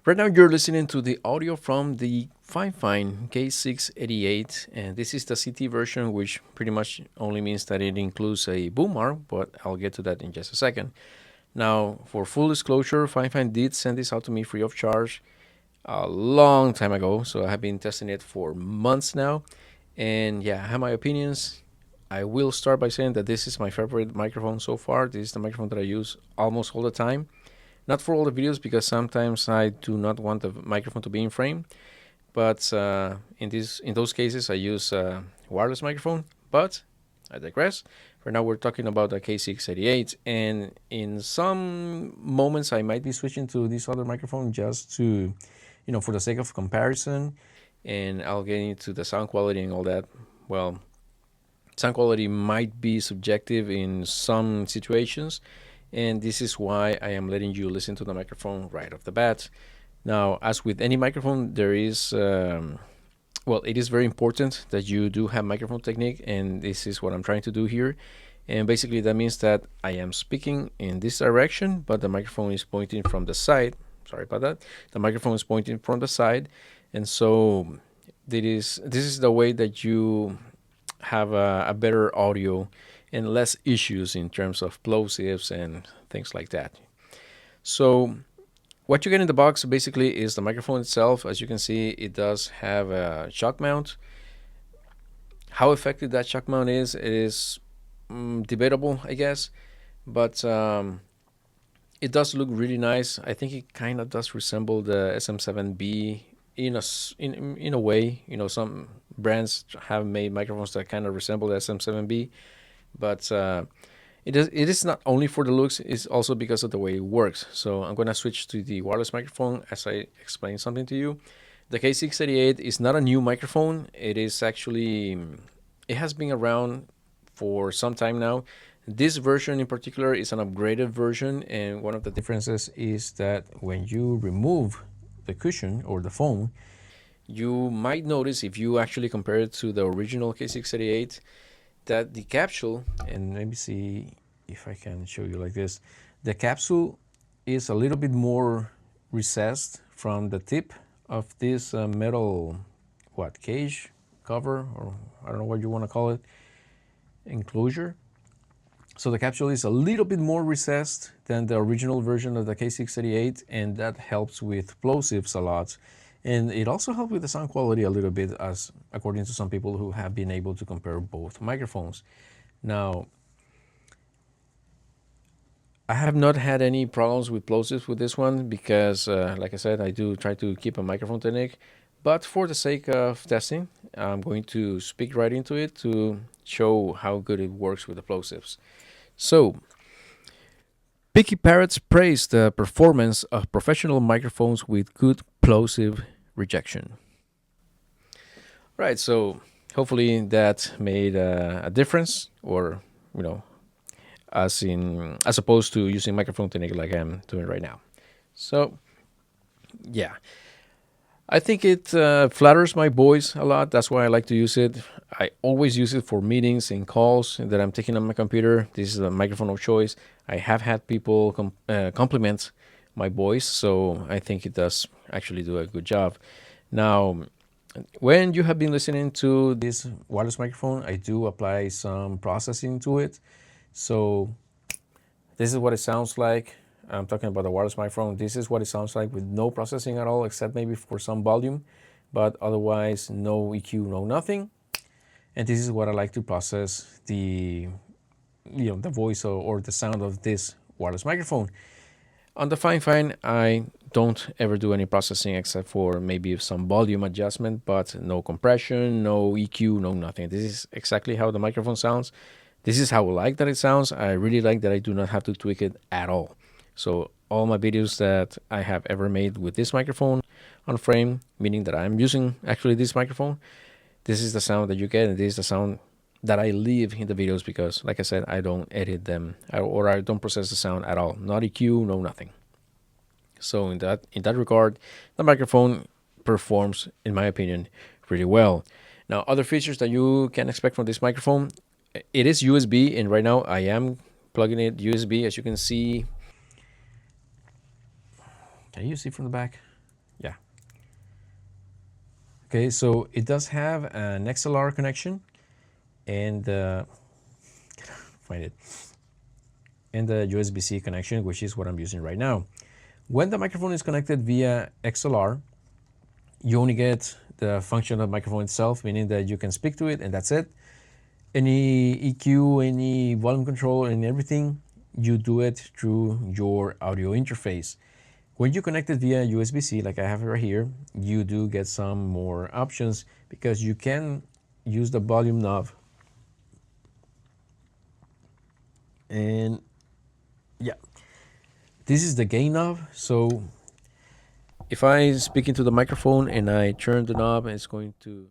Right now you're listening to the audio from the Fifine K688, and this is the CT version, which pretty much only means that it includes a boom arm, but I'll get to that in just a second. Now, for full disclosure, Fifine did send this out to me free of charge a long time ago, so I have been testing it for months now, and yeah, I have my opinions. I will start by saying that this is my favorite microphone so far. This is the microphone that I use almost all the time. Not for all the videos, because sometimes I do not want the microphone to be in frame. But in those cases, I use wireless microphone. But I digress. For now, we're talking about the K688, and in some moments, I might be switching to this other microphone just to, for the sake of comparison. And I'll get into the sound quality and all that. Well, sound quality might be subjective in some situations, and this is why I am letting you listen to the microphone right off the bat. Now, as with any microphone, there is, it is very important that you do have microphone technique, and this is what I'm trying to do here. And basically that means that I am speaking in this direction, but the microphone is pointing from the side. Sorry about that. The microphone is pointing from the side, and so this is the way that you have a better audio and less issues in terms of plosives and things like that. So what you get in the box basically is the microphone itself. As you can see, it does have a shock mount. How effective that shock mount is, it is debatable, I guess, but it does look really nice. I think it kind of does resemble the SM7B in a way. Some brands have made microphones that kind of resemble the SM7B, but it is not only for the looks, it's also because of the way it works. So I'm going to switch to the wireless microphone as I explain something to you. The K688 is not a new microphone. It has been around for some time now. This version in particular is an upgraded version, and one of the differences is that when you remove the cushion or the foam, you might notice, if you actually compare it to the original K688, that the capsule, and let me see if I can show you like this, the capsule is a little bit more recessed from the tip of this metal cage cover, or I don't know what you want to call it, enclosure. So the capsule is a little bit more recessed than the original version of the K688, and that helps with plosives a lot. And it also helps with the sound quality a little bit, as according to some people who have been able to compare both microphones. Now, I have not had any problems with plosives with this one because, like I said, I do try to keep a microphone technique. But for the sake of testing, I'm going to speak right into it to show how good it works with the plosives. So, Picky Parrots praise the performance of professional microphones with good plosive rejection. Right, so hopefully that made a difference, or as opposed to using microphone technique like I'm doing right now. So yeah, I think it flatters my voice a lot. That's why I like to use it. I always use it for meetings and calls that I'm taking on my computer. This is a microphone of choice. I have had people compliment my voice, so I think it does actually do a good job. Now, when you have been listening to this wireless microphone, I do apply some processing to it. So this is what it sounds like. I'm talking about the wireless microphone. This is what it sounds like with no processing at all, except maybe for some volume, but otherwise no EQ, no nothing. And this is what I like to process the voice or the sound of this wireless microphone. On the Fifine, I don't ever do any processing except for maybe some volume adjustment, but no compression, no EQ, no nothing. This is exactly how the microphone sounds. This is how I like that it sounds. I really like that I do not have to tweak it at all. So all my videos that I have ever made with this microphone on frame, meaning that I'm using actually this microphone, this is the sound that you get, and this is the sound that I leave in the videos because, like I said, I don't edit them or I don't process the sound at all. Not EQ, no nothing. So in that regard, the microphone performs, in my opinion, really well. Now, other features that you can expect from this microphone, it is USB, and right now I am plugging it USB. As you can see, can you see from the back? Yeah. Okay, so it does have an XLR connection and find it, and the USB-C connection, which is what I'm using right now. When the microphone is connected via XLR, you only get the function of the microphone itself, meaning that you can speak to it and that's it. Any EQ, any volume control, and everything, you do it through your audio interface. When you connect it via USB-C, like I have it right here, you do get some more options because you can use the volume knob. And yeah, this is the gain knob. So if I speak into the microphone and I turn the knob, it's going to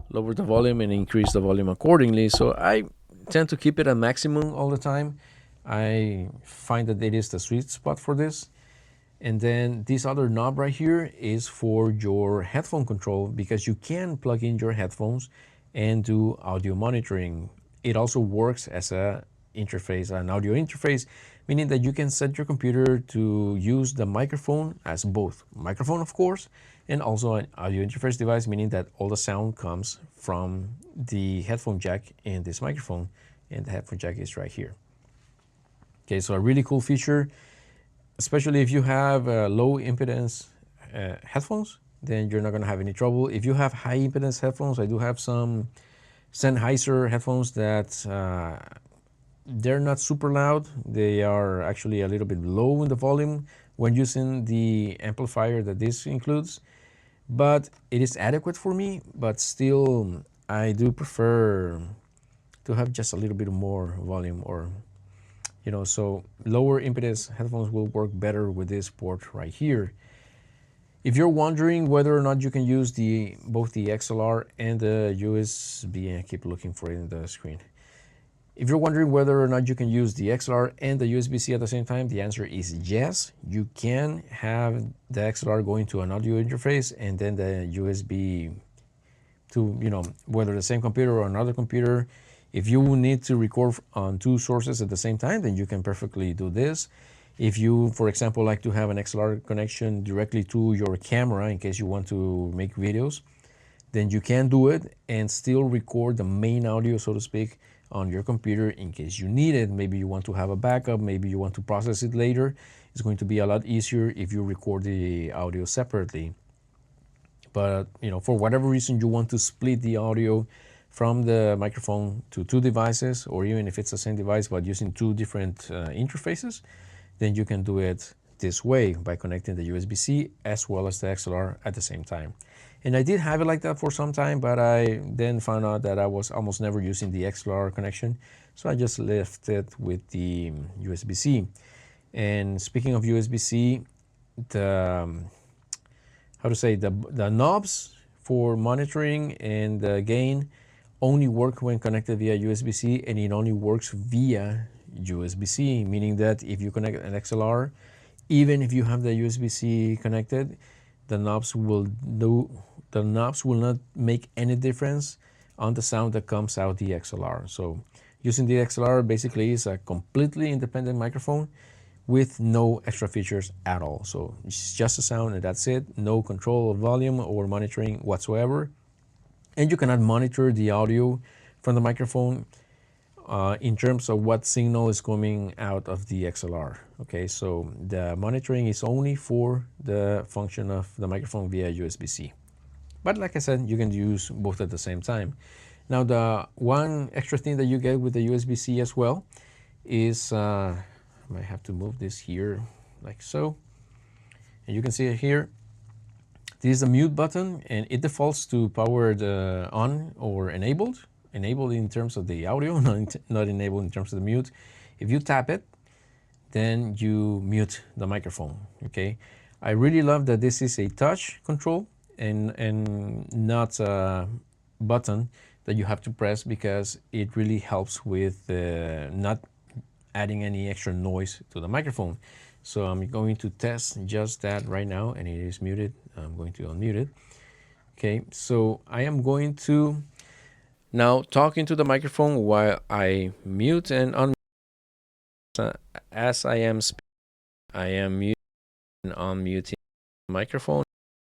lower the volume and increase the volume accordingly. So I tend to keep it at maximum all the time. I find that it is the sweet spot for this. And then this other knob right here is for your headphone control, because you can plug in your headphones and do audio monitoring. It also works as a interface, an audio interface, meaning that you can set your computer to use the microphone as both microphone, of course, and also an audio interface device, meaning that all the sound comes from the headphone jack in this microphone, and the headphone jack is right here. Okay, so a really cool feature, especially if you have low impedance headphones, then you're not going to have any trouble. If you have high impedance headphones, I do have some Sennheiser headphones that they're not super loud. They are actually a little bit low in the volume when using the amplifier that this includes, but it is adequate for me. But still, I do prefer to have just a little bit more volume, or so lower impedance headphones will work better with this port right here. If you're wondering whether or not you can use both the XLR and the USB, I keep looking for it in the screen. If you're wondering whether or not you can use the XLR and the USB-C at the same time, the answer is yes. You can have the XLR going to an audio interface and then the USB to, whether the same computer or another computer. If you need to record on two sources at the same time, then you can perfectly do this. If you, for example, like to have an XLR connection directly to your camera in case you want to make videos, then you can do it and still record the main audio, so to speak, on your computer in case you need it. Maybe you want to have a backup, maybe you want to process it later. It's going to be a lot easier if you record the audio separately. But for whatever reason you want to split the audio from the microphone to two devices, or even if it's the same device but using two different interfaces, then you can do it this way by connecting the USB-C as well as the XLR at the same time. And I did have it like that for some time, but I then found out that I was almost never using the XLR connection, so I just left it with the USB-C. And speaking of USB-C, the knobs for monitoring and the gain only work when connected via USB-C, and it only works via USB-C, meaning that if you connect an XLR, even if you have the USB-C connected, the knobs will not make any difference on the sound that comes out the XLR. So using the XLR basically is a completely independent microphone with no extra features at all. So it's just a sound and that's it. No control of volume or monitoring whatsoever. And you cannot monitor the audio from the microphone in terms of what signal is coming out of the XLR. Okay, so the monitoring is only for the function of the microphone via USB-C. But like I said, you can use both at the same time. Now, the one extra thing that you get with the USB-C as well is, I might have to move this here like so. And you can see it here. This is the mute button, and it defaults to powered on or enabled. Enabled in terms of the audio, not enabled in terms of the mute. If you tap it, then you mute the microphone. Okay, I really love that this is a touch control and not a button that you have to press, because it really helps with not adding any extra noise to the microphone. So I'm going to test just that right now, and it is muted. I'm going to unmute it. Okay, so I am going to now talk into the microphone while I mute and unmute. As I am speaking, I am muting and unmuting the microphone.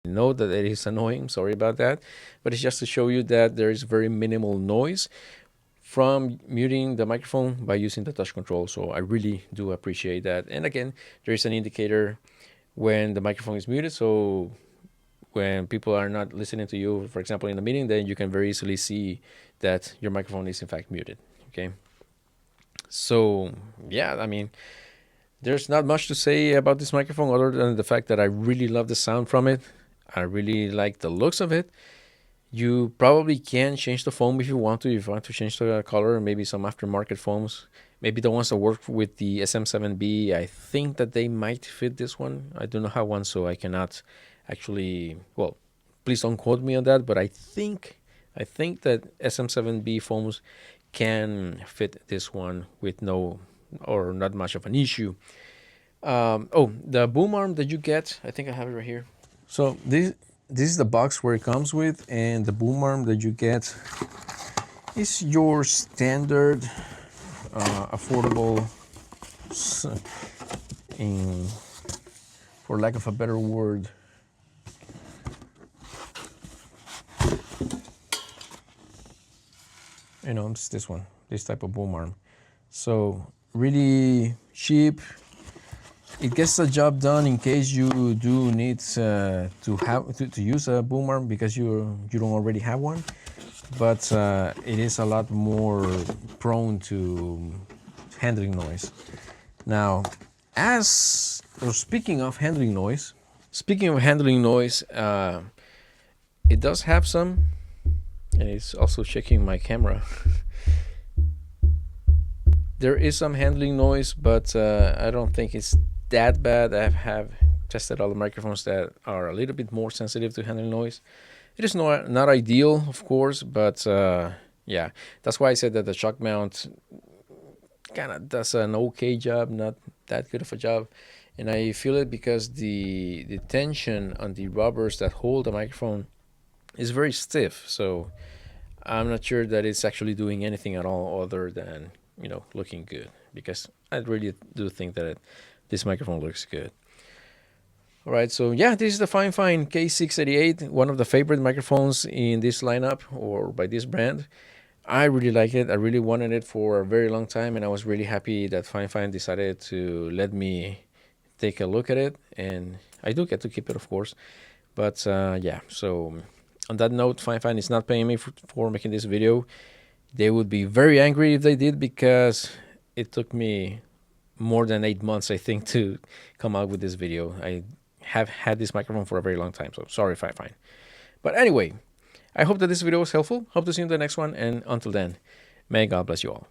know that it is annoying, sorry about that, but it's just to show you that there is very minimal noise from muting the microphone by using the touch control. So I really do appreciate that. And again, there is an indicator when the microphone is muted, so when people are not listening to you, for example, in a meeting, then you can very easily see that your microphone is in fact muted. Okay, so yeah, I mean, there's not much to say about this microphone other than the fact that I really love the sound from it. I really like the looks of it. You probably can change the foam if you want to. If you want to change the color, maybe some aftermarket foams, maybe the ones that work with the SM7B, I think that they might fit this one. I do not have one, so I cannot actually, well, please don't quote me on that, but I think that SM7B foams can fit this one with no or not much of an issue. Oh, the boom arm that you get, I think I have it right here. So this is the box where it comes with, and the boom arm that you get is your standard affordable, for lack of a better word, it's this one, this type of boom arm. So really cheap. It gets the job done in case you do need to use a boom arm because you don't already have one, but it is a lot more prone to handling noise. Now, speaking of handling noise, it does have some, and it's also checking my camera. There is some handling noise, but I don't think it's that bad. I have tested all the microphones that are a little bit more sensitive to handling noise. It is not ideal, of course, but yeah, that's why I said that the shock mount kind of does an okay job, not that good of a job. And I feel it because the tension on the rubbers that hold the microphone is very stiff. So I'm not sure that it's actually doing anything at all other than, looking good, because I really do think that this microphone looks good. All right, so yeah, this is the Fifine K688, one of the favorite microphones in this lineup or by this brand. I really like it. I really wanted it for a very long time, and I was really happy that Fifine decided to let me take a look at it, and I do get to keep it, of course. But yeah, so on that note, Fifine is not paying me for making this video. They would be very angry if they did, because it took me more than 8 months, I think, to come out with this video. I have had this microphone for a very long time, so sorry, Fifine. But anyway, I hope that this video was helpful. Hope to see you in the next one, and until then, may God bless you all.